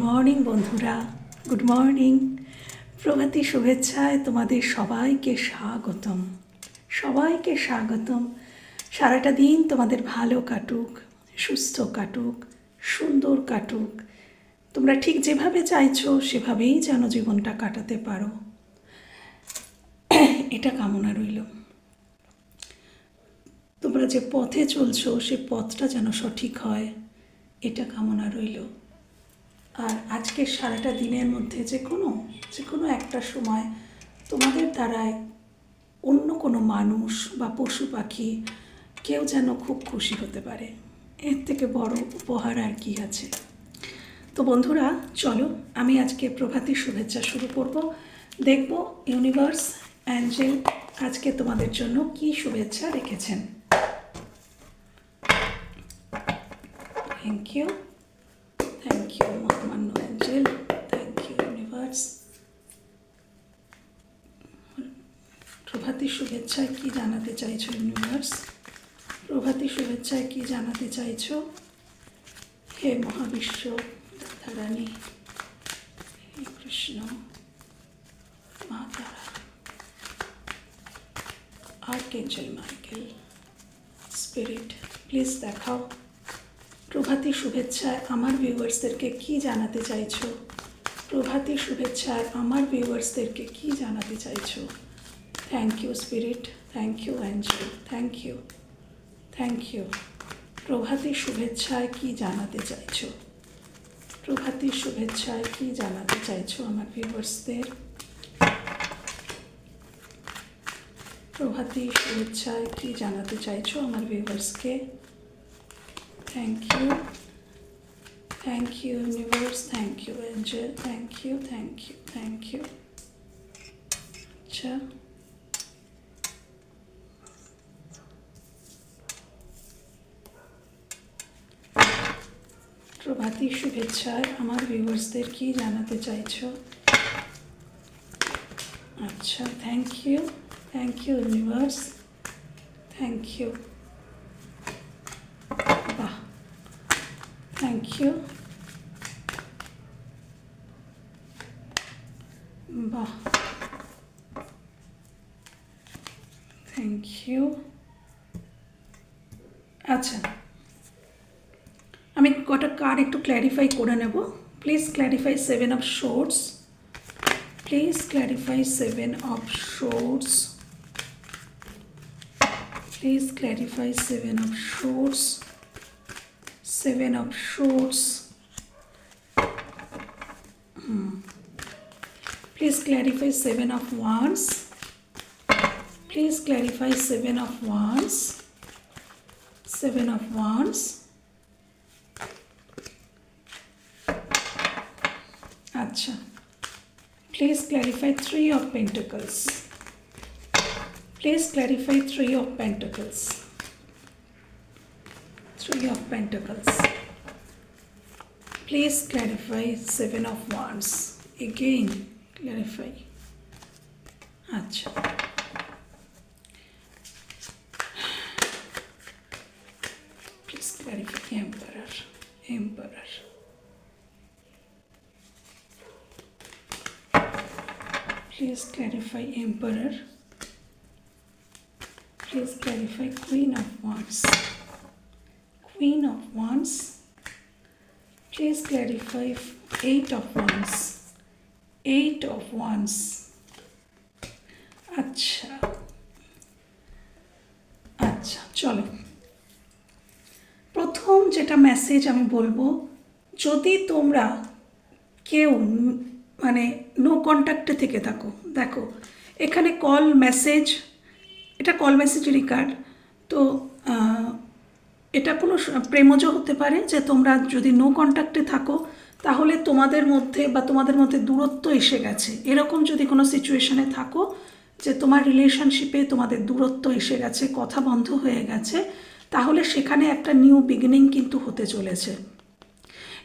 Morning বন্ধুরা, good morning. প্রভাতী শুভেচ্ছায় তোমাদের সবাইকে স্বাগতম। সবাইকে স্বাগতম। সারাটা দিন তোমাদের ভালো কাটুক, সুস্থ কাটুক, সুন্দর কাটুক। তোমরা ঠিক যেভাবে চাইছো সেভাবেই যেন জীবনটা কাটাতে পারো, এটা কামনা রইল। তোমরা যে পথে চলছো সে পথটা যেন সঠিক হয়, এটা কামনা রইল। আর আজকের সারাটা দিনের মধ্যে যে কোনো একটা সময় তোমাদের দ্বারায় অন্য কোনো মানুষ বা পশু পাখি কেউ যেন খুব খুশি হতে পারে, এর থেকে বড় উপহার আর কি আছে। তো বন্ধুরা চলো, আমি আজকে প্রভাতী শুভেচ্ছা শুরু করব। দেখব ইউনিভার্স, অ্যাঞ্জেল আজকে তোমাদের জন্য কি শুভেচ্ছা রেখেছেন। থ্যাংক ইউ, থ্যাংক ইউ মহামান্য অ্যাঞ্জেল, থ্যাংক ইউ ইউনিভার্স। প্রভাতী শুভেচ্ছায় কি জানাতে চাইছো ইউনিভার্স? প্রভাতী শুভেচ্ছায় কি জানাতে চাইছো? হে মহাবিশ্ব, রাধারানী, হে কৃষ্ণ, মা তারা, আর্কএঞ্জেল মাইকেল, স্পিরিট, প্লিজ দেখাও প্রভাতী শুভেচ্ছায় আমার ভিউয়ার্সদেরকে কি জানাতে চাইছো। প্রভাতী শুভেচ্ছায় আমার ভিউয়ার্সদেরকে কি জানাতে চাইছো। Thank you spirit, thank you angel, thank you, thank you. প্রভাতী শুভেচ্ছায় কি জানাতে চাইছো? প্রভাতী শুভেচ্ছায় কি জানাতে চাইছো আমার ভিউয়ার্সদের? প্রভাতী শুভেচ্ছায় কি জানাতে চাইছো আমার ভিউয়ার্সকে? Thank you, thank you universe, thank you angel, thank you, thank you, thank you. আচ্ছা, প্রভাতী শুভেচ্ছায় আমার ভিউয়ার্সদের কি জানাতে চাইছো? আচ্ছা, thank you, thank you universe, thank you. বাহ, থ্যাংক ইউ, বাহ, থ্যাংক ইউ। আচ্ছা, আমি কটা কার্ড একটু ক্ল্যারিফাই করে নেব। Please clarify 7 of swords, please clarify 7 of swords, please clarify 7 of swords, 7 of swords. Please clarify 7 of wands. Please clarify 7 of wands. 7 of wands. Acha. Please clarify 3 of pentacles. Please clarify 3 of pentacles. 3 of pentacles. Please clarify 7 of wands. Again. Clarify. আচ্ছা, please clarify emperor, emperor. Please clarify emperor, please clarify queen of wands, queen of wands. Please clarify 8 of wands, 8 of wands. আচ্ছা আচ্ছা, চলো প্রথম যেটা message আমি বলবো, যদি তোমরা কেউ মানে নো কন্ট্যাক্টে থেকে থাকো, দেখো এখানে কল মেসেজ, এটা কল মেসেজেরই কার্ড। তো এটা কোনো প্রেমজ হতে পারে যে তোমরা যদি নো কন্ট্যাক্টে থাকো তাহলে তোমাদের মধ্যে দূরত্ব এসে গেছে। এরকম যদি কোনো সিচুয়েশনে থাকো যে তোমার রিলেশনশিপে তোমাদের দূরত্ব এসে গেছে, কথা বন্ধ হয়ে গেছে, তাহলে সেখানে একটা নিউ বিগিনিং কিন্তু হতে চলেছে।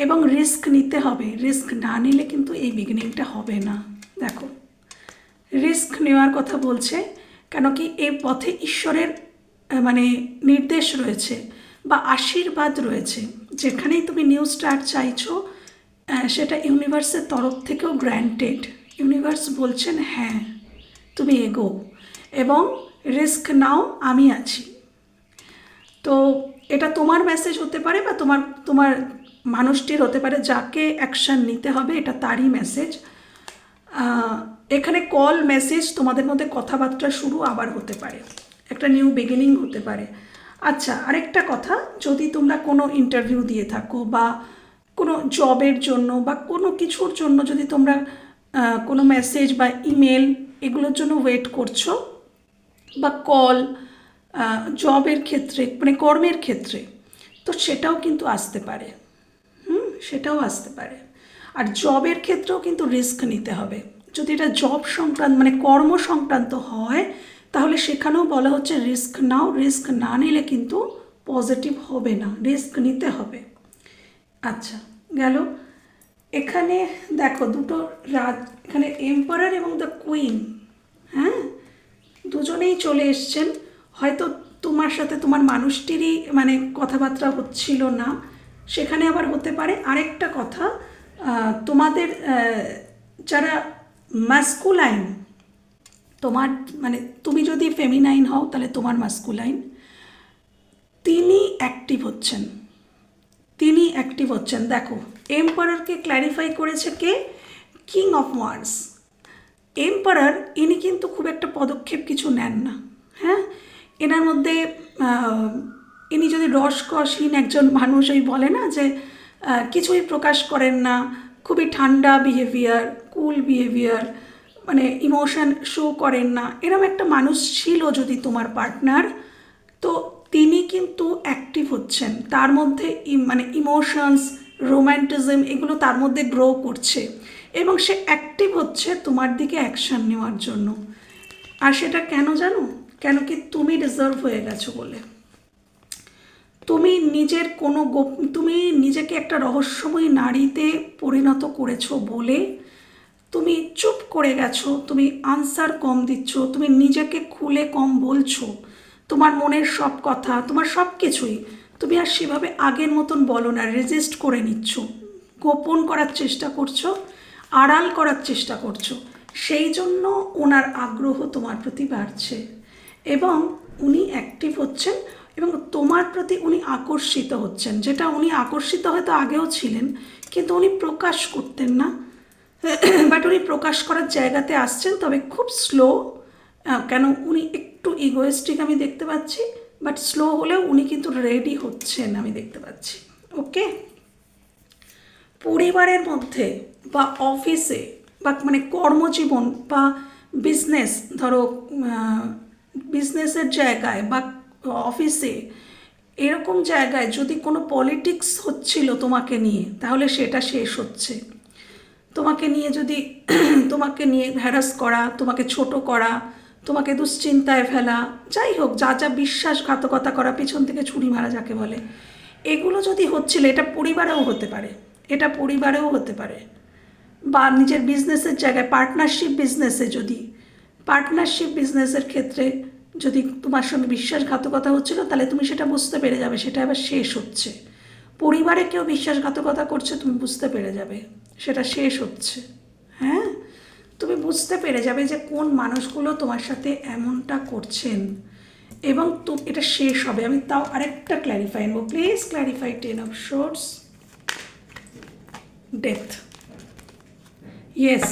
এবং রিস্ক নিতে হবে, রিস্ক না নিলে কিন্তু এই বিগিনিংটা হবে না। দেখো রিস্ক নেওয়ার কথা বলছে, কেন কি এই পথে ঈশ্বরের মানে নির্দেশ রয়েছে বা আশীর্বাদ রয়েছে। যেখানেই তুমি নিউ স্টার্ট চাইছো সেটা ইউনিভার্সের তরফ থেকেও গ্র্যান্টেড। ইউনিভার্স বলছেন হ্যাঁ তুমি এগো এবং রিস্ক নাও, আমি আছি। তো এটা তোমার মেসেজ হতে পারে বা তোমার তোমার মানুষটির হতে পারে যাকে অ্যাকশান নিতে হবে, এটা তারই মেসেজ। এখানে কল মেসেজ, তোমাদের মধ্যে কথাবার্তা শুরু আবার হতে পারে, একটা নিউ বিগিনিং হতে পারে। আচ্ছা, আরেকটা কথা, যদি তোমরা কোনো ইন্টারভিউ দিয়ে থাকো বা কোনো জবের জন্য বা কোনো কিছুর জন্য যদি তোমরা কোনো মেসেজ বা ইমেল এগুলোর জন্য ওয়েট করছো বা কল, জবের ক্ষেত্রে মানে কর্মের ক্ষেত্রে, তো সেটাও কিন্তু আসতে পারে। সেটাও আসতে পারে। আর জবের ক্ষেত্রেও কিন্তু রিস্ক নিতে হবে। যদি এটা জব সংক্রান্ত মানে কর্ম সংক্রান্ত হয়, তাহলে সেখানেও বলা হচ্ছে রিস্ক নাও, রিস্ক না নিলে কিন্তু পজিটিভ হবে না, রিস্ক নিতে হবে। আচ্ছা, গেল। এখানে দেখো দুটো এখানে এম্পারার এবং দ্য কুইন, হ্যাঁ দুজনেই চলে এসছেন। হয়তো তোমার সাথে তোমার মানুষটিরই মানে কথাবার্তা হচ্ছিল না, সেখানে আবার হতে পারে। আরেকটা কথা, তোমাদের যারা মাস্কুলাইন, তোমার মানে তুমি যদি ফেমিনাইন হও তাহলে তোমার মাস্কুলাইন, তিনি অ্যাক্টিভ হচ্ছেন, তিনি অ্যাক্টিভ হচ্ছেন। দেখো এম্পারারকে ক্ল্যারিফাই করেছে কে? King of wands. এম্পারার ইনি কিন্তু খুব একটা পদক্ষেপ কিছু নেন না, হ্যাঁ এনার মধ্যে ইনি যদি রসকসহীন একজন মানুষ, ওই বলে না যে কিছুই প্রকাশ করেন না, খুবই ঠান্ডা বিহেভিয়ার, কুল বিহেভিয়ার, মানে ইমোশন শো করেন না, এরকম একটা মানুষ ছিল যদি তোমার পার্টনার, তো তিনি কিন্তু অ্যাক্টিভ হচ্ছেন, তার মধ্যে মানে ইমোশনস, রোম্যান্টিজম এগুলো তার মধ্যে গ্রো করছে এবং সে অ্যাক্টিভ হচ্ছে তোমার দিকে অ্যাকশান নেওয়ার জন্য। আর সেটা কেন জানো? কেন কি তুমি ডিজার্ভ হয়ে গেছো বলে। তুমি নিজের কোনো তুমি নিজেকে একটা রহস্যময়ী নারীতে পরিণত করেছো বলে তুমি চুপ করে গেছো, তুমি আনসার কম দিচ্ছ, তুমি নিজেকে খুলে কম বলছো, তোমার মনের সব কথা, তোমার সব কিছুই তুমি আর সেভাবে আগের মতন বলো না, রেজিস্ট করে নিচ্ছ, গোপন করার চেষ্টা করছো, আড়াল করার চেষ্টা করছো। সেই জন্য ওনার আগ্রহ তোমার প্রতি বাড়ছে এবং উনি অ্যাক্টিভ হচ্ছেন এবং তোমার প্রতি উনি আকর্ষিত হচ্ছেন, যেটা উনি আকর্ষিত হয়তো আগেও ছিলেন কিন্তু উনি প্রকাশ করতেন না, বাট উনি প্রকাশ করার জায়গাতে আসছেন, তবে খুব স্লো। কেন উনি একটু ইগোয়েস্টিক আমি দেখতে পাচ্ছি, বাট স্লো হলেও উনি কিন্তু রেডি হচ্ছেন আমি দেখতে পাচ্ছি। ওকে, পরিবারের মধ্যে বা অফিসে বা মানে কর্মজীবন বা বিজনেস, ধরো বিজনেসের জায়গায় বা অফিসে এরকম জায়গায় যদি কোনো পলিটিক্স হচ্ছিল তোমাকে নিয়ে, তাহলে সেটা শেষ হচ্ছে। তোমাকে নিয়ে যদি তোমাকে নিয়ে হ্যারাস করা, তোমাকে ছোট করা, তোমাকে দুশ্চিন্তায় ফেলা, যাই হোক যা যা বিশ্বাসঘাতকতা করা, পিছন থেকে ছুরি মারা যাকে বলে, এগুলো যদি হচ্ছিল, এটা পরিবারেও হতে পারে, এটা পরিবারেও হতে পারে বা নিজের বিজনেসের জায়গায় পার্টনারশিপ বিজনেসে, যদি পার্টনারশিপ বিজনেসের ক্ষেত্রে যদি তোমার সঙ্গে বিশ্বাসঘাতকতা হচ্ছিল, তাহলে তুমি সেটা বুঝতে পেরে যাবে সেটা এবার শেষ হচ্ছে। পরিবারে কেউ বিশ্বাসঘাতকতা করছে, তুমি বুঝতে পেরে যাবে সেটা শেষ হচ্ছে। হ্যাঁ, তুমি বুঝতে পেরে যাবে যে কোন মানুষগুলো তোমার সাথে এমনটা করছেন এবং এটা শেষ হবে। আমি তাও আরেকটা ক্ল্যারিফাই নেবো, please clarify 10 of Swords, death. Yes,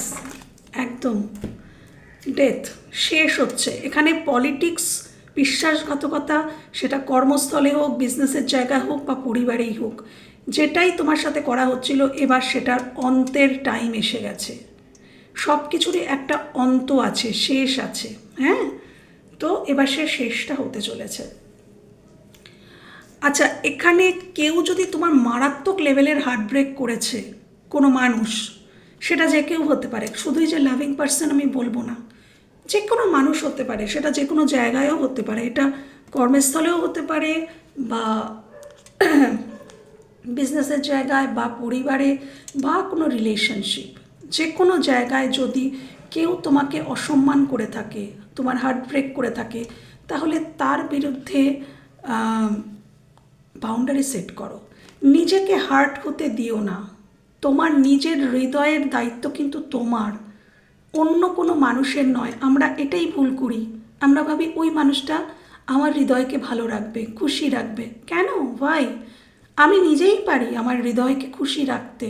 একদম ডেথ শেষ হচ্ছে। এখানে পলিটিক্স, বিশ্বাসঘাতকতা, সেটা কর্মস্থলে হোক, বিজনেসের জায়গায় হোক বা পরিবারেই হোক, যেটাই তোমার সাথে করা হচ্ছিল, এবার সেটার অন্তের টাইম এসে গেছে। সব কিছুরই একটা অন্ত আছে, শেষ আছে। হ্যাঁ, তো এবার সে শেষটা হতে চলেছে। আচ্ছা, এখানে কেউ যদি তোমার মারাত্মক লেভেলের হার্ট ব্রেক করেছে, কোনো মানুষ, সেটা যে কেউ হতে পারে, শুধুই যে লাভিং পার্সন আমি বলবো না, যে কোনো মানুষ হতে পারে, সেটা যে কোনো জায়গায়ও হতে পারে, এটা কর্মস্থলেও হতে পারে বা বিজনেসের জায়গায় বা পরিবারে বা কোনো রিলেশনশিপ, যে কোনো জায়গায় যদি কেউ তোমাকে অসম্মান করে থাকে, তোমার হার্ট ব্রেক করে থাকে, তাহলে তার বিরুদ্ধে বাউন্ডারি সেট করো, নিজেকে হার্ট হতে দিও না। তোমার নিজের হৃদয়ের দায়িত্ব কিন্তু তোমার, অন্য কোনো মানুষের নয়। আমরা এটাই ভুল করি, আমরা ভাবি ওই মানুষটা আমার হৃদয়কে ভালো রাখবে, খুশি রাখবে। কেন? ভাই, আমি নিজেই পারি আমার হৃদয়কে খুশি রাখতে।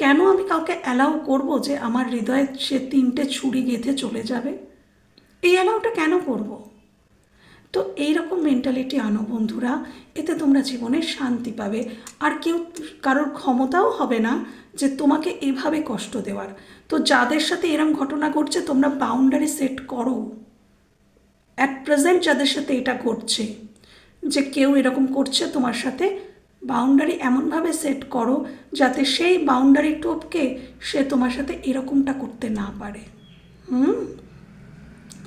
কেন আমি কাউকে অ্যালাউ করব যে আমার হৃদয়ে সে 3টে ছুরি গেঁথে চলে যাবে? এই অ্যালাউটা কেন করব? তো এইরকম মেন্টালিটি আনো বন্ধুরা, এতে তোমরা জীবনে শান্তি পাবে। আর কেউ, কারোর ক্ষমতাও হবে না যে তোমাকে এভাবে কষ্ট দেওয়ার। তো যাদের সাথে এরম ঘটনা ঘটছে, তোমরা বাউন্ডারি সেট করো। অ্যাট প্রেজেন্ট যাদের সাথে এটা ঘটছে, যে কেউ এরকম করছে তোমার সাথে, বাউন্ডারি এমনভাবে সেট করো যাতে সেই বাউন্ডারি টপকে সে তোমার সাথে এরকমটা করতে না পারে।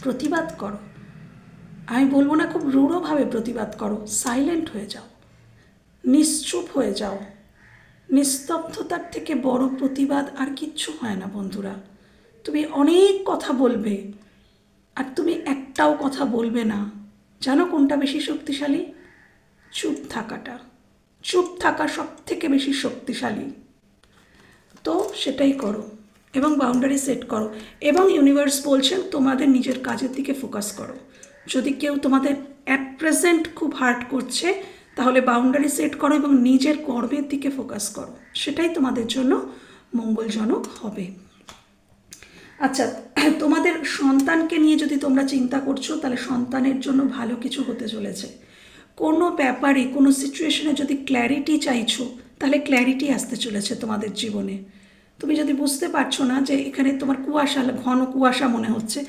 প্রতিবাদ করো। আমি বলবো না খুব রূঢ়ভাবে প্রতিবাদ করো, সাইলেন্ট হয়ে যাও, নিশ্চুপ হয়ে যাও। নিস্তব্ধতার থেকে বড় প্রতিবাদ আর কিচ্ছু হয় না বন্ধুরা। তুমি অনেক কথা বলবে আর তুমি একটাও কথা বলবে না। জানো কোনটা বেশি শক্তিশালী? চুপ থাকাটা। চুপ থাকা সব থেকে বেশি শক্তিশালী। তো সেটাই করো এবং বাউন্ডারি সেট করো। এবং ইউনিভার্স বলছেন তোমাদের নিজের কাজের দিকে ফোকাস করো। যদি কেউ তোমাদের অ্যাট প্রেজেন্ট খুব হার্ট করছে, তাহলে বাউন্ডারি সেট করো এবং নিজের কর্মের দিকে ফোকাস করো, সেটাই তোমাদের জন্য মঙ্গলজনক হবে। আচ্ছা, তোমাদের সন্তানকে নিয়ে যদি তোমরা চিন্তা করছো, তাহলে সন্তানের জন্য ভালো কিছু হতে চলেছে। কোনো ব্যাপারে, কোনো সিচুয়েশনে যদি ক্ল্যারিটি চাইছো, তাহলে ক্ল্যারিটি আসতে চলেছে তোমাদের জীবনে। তুমি যদি বুঝতে পারছো না যে এখানে তোমার কুয়াশা, ঘন কুয়াশা মনে হচ্ছে,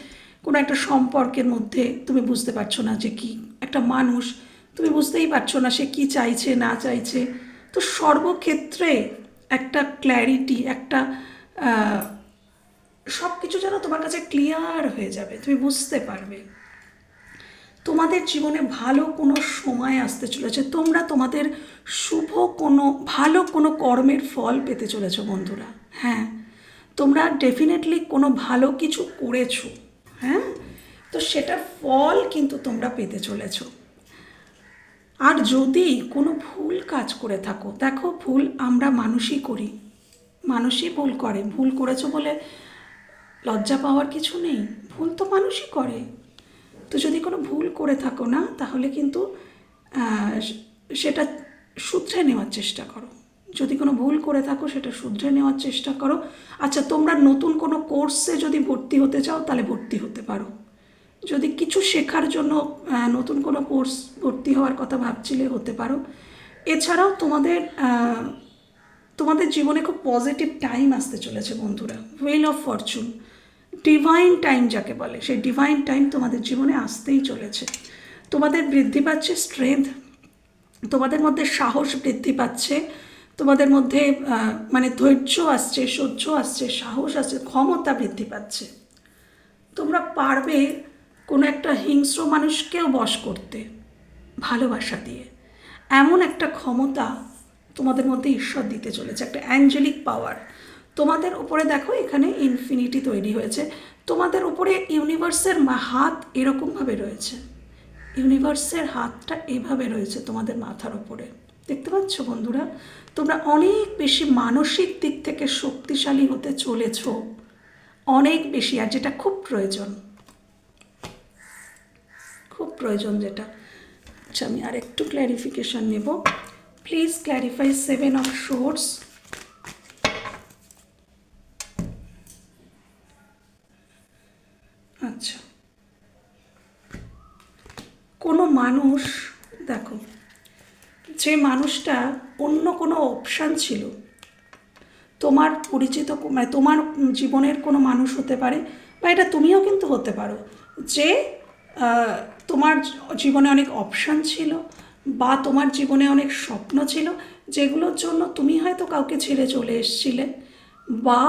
কোনো একটা সম্পর্কের মধ্যে তুমি বুঝতে পারছো না যে কি একটা মানুষ, তুমি বুঝতেই পারছো না সে কি চাইছে না চাইছে। তো সর্বক্ষেত্রে একটা ক্ল্যারিটি, একটা সব কিছু যেন তোমার কাছে ক্লিয়ার হয়ে যাবে, তুমি বুঝতে পারবে। তোমাদের জীবনে ভালো কোনো সময় আসতে চলেছে, তোমরা তোমাদের শুভ কোনো ভালো কোনো কর্মের ফল পেতে চলেছো বন্ধুরা। হ্যাঁ, তোমরা ডেফিনেটলি কোনো ভালো কিছু করেছো, হ্যাঁ, তো সেটার ফল কিন্তু তোমরা পেতে চলেছো। আর যদি কোনো ভুল কাজ করে থাকো, দেখো ভুল আমরা মানুষই করি, মানুষই ভুল করে। ভুল করেছো বলে লজ্জা পাওয়ার কিছু নেই, ভুল তো মানুষই করে। তো যদি কোনো ভুল করে থাকো না, তাহলে কিন্তু সেটা শুধরে নেওয়ার চেষ্টা করো। যদি কোনো ভুল করে থাকো সেটা শুধরে নেওয়ার চেষ্টা করো। আচ্ছা, তোমরা নতুন কোনো কোর্সে যদি ভর্তি হতে চাও, তাহলে ভর্তি হতে পারো। যদি কিছু শেখার জন্য নতুন কোনো কোর্স ভর্তি হওয়ার কথা ভাবছিলে, হতে পারো। এছাড়াও তোমাদের জীবনে খুব পজিটিভ টাইম আসতে চলেছে বন্ধুরা। Wheel of Fortune, divine time যাকে বলে, সেই ডিভাইন টাইম তোমাদের জীবনে আসতেই চলেছে। তোমাদের বৃদ্ধি পাচ্ছে স্ট্রেংথ, তোমাদের মধ্যে সাহস বৃদ্ধি পাচ্ছে, তোমাদের মধ্যে মানে ধৈর্য আসছে, সহ্য আসছে, সাহস আসছে, ক্ষমতা বৃদ্ধি পাচ্ছে। তোমরা পারবে কোনো একটা হিংস্র মানুষকেও বশ করতে ভালোবাসা দিয়ে। এমন একটা ক্ষমতা তোমাদের মধ্যে ঈশ্বর দিতে চলেছে, একটা অ্যাঞ্জেলিক পাওয়ার তোমাদের উপরে। দেখো এখানে ইনফিনিটি তৈরি হয়েছে, তোমাদের উপরে ইউনিভার্সের হাত এরকমভাবে রয়েছে, ইউনিভার্সের হাতটা এভাবে রয়েছে তোমাদের মাথার উপরে। দেখতে পাচ্ছ বন্ধুরা? তোমরা অনেক বেশি মানসিক দিক থেকে শক্তিশালী হতে চলেছ, অনেক বেশি। আর যেটা খুব প্রয়োজন, খুব প্রয়োজন যেটা। আচ্ছা, আমি আর একটু ক্ল্যারিফিকেশান নেব। Please clarify 7 of Swords। আচ্ছা, কোনো মানুষ, দেখো যে মানুষটা অন্য কোনো অপশান ছিল, তোমার পরিচিত, মানে তোমার জীবনের কোনো মানুষ হতে পারে, বা এটা তুমিও কিন্তু হতে পারো, যে তোমার জীবনে অনেক অপশান ছিল, বা তোমার জীবনে অনেক স্বপ্ন ছিল, যেগুলোর জন্য তুমি হয়তো কাউকে ছেড়ে চলে এসেছিলে, বা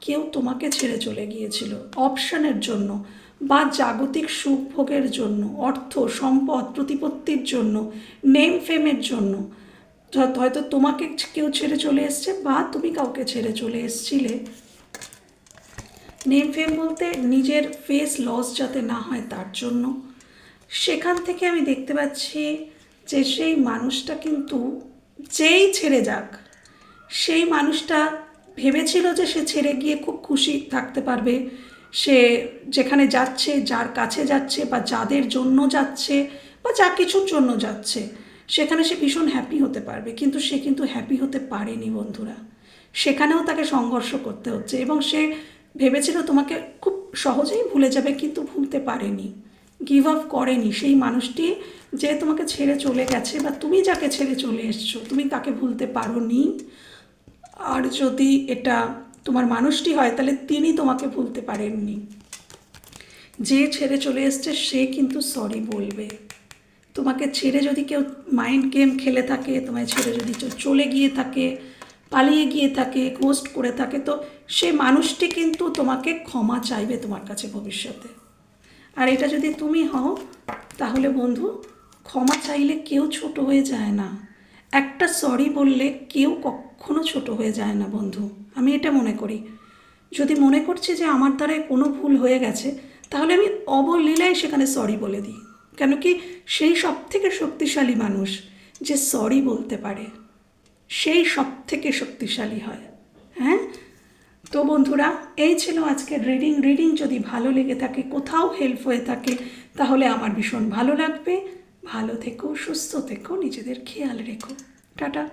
কেউ তোমাকে ছেড়ে চলে গিয়েছিল অপশানের জন্য, বা জাগতিক সুখ ভোগের জন্য, অর্থ সম্পদ প্রতিপত্তির জন্য, নেম ফেমের জন্য। হয়তো তোমাকে কেউ ছেড়ে চলে এসছে, বা তুমি কাউকে ছেড়ে চলে এসছিলে। নেম ফেম বলতে নিজের ফেস লস যাতে না হয় তার জন্য। সেখান থেকে আমি দেখতে পাচ্ছি যে সেই মানুষটা কিন্তু, যেই ছেড়ে যাক, সেই মানুষটা ভেবেছিল যে সে ছেড়ে গিয়ে খুব খুশি থাকতে পারবে, সে যেখানে যাচ্ছে, যার কাছে যাচ্ছে বা যাদের জন্য যাচ্ছে বা যা কিছুর জন্য যাচ্ছে, সেখানে সে ভীষণ হ্যাপি হতে পারবে, কিন্তু সে কিন্তু হ্যাপি হতে পারেনি বন্ধুরা। সেখানেও তাকে সংঘর্ষ করতে হচ্ছে, এবং সে ভেবেছিল তোমাকে খুব সহজেই ভুলে যাবে, কিন্তু ভুলতে পারেনি, গিভ আপ করেনি। সেই মানুষটি যে তোমাকে ছেড়ে চলে গেছে বা তুমি যাকে ছেড়ে চলে এসছো, তুমি তাকে ভুলতে পারোনি। আর যদি এটা তোমার মানুষটি হয়, তাহলে তিনি তোমাকে ভুলতে পারেননি। যে ছেড়ে চলে এসছে সে কিন্তু সরি বলবে। তোমাকে ছেড়ে যদি কেউ মাইন্ড গেম খেলে থাকে, তোমায় ছেড়ে যদি কেউ চলে গিয়ে থাকে, পালিয়ে গিয়ে থাকে, ঘোস্ট করে থাকে, তো সে মানুষটি কিন্তু তোমাকে ক্ষমা চাইবে তোমার কাছে ভবিষ্যতে। আর এটা যদি তুমি হও, তাহলে বন্ধু, ক্ষমা চাইলে কেউ ছোট হয়ে যায় না। একটা সরি বললে কেউ কখনো ছোট হয়ে যায় না বন্ধু, আমি এটা মনে করি। যদি মনে করছি যে আমার দ্বারায় কোনো ভুল হয়ে গেছে, তাহলে আমি অবলীলায় সেখানে সরি বলে দিই। কেন কি, সেই সব থেকে শক্তিশালী মানুষ যে সরি বলতে পারে, সেই সব থেকে শক্তিশালী হয়। হ্যাঁ, তো বন্ধুরা, এই ছিল আজকের রিডিং যদি ভালো লেগে থাকে, কোথাও হেল্প হয়ে থাকে, তাহলে আমার ভীষণ ভালো লাগবে। ভালো থেকো, সুস্থ থেকো, নিজেদের খেয়াল রেখো। টাটা।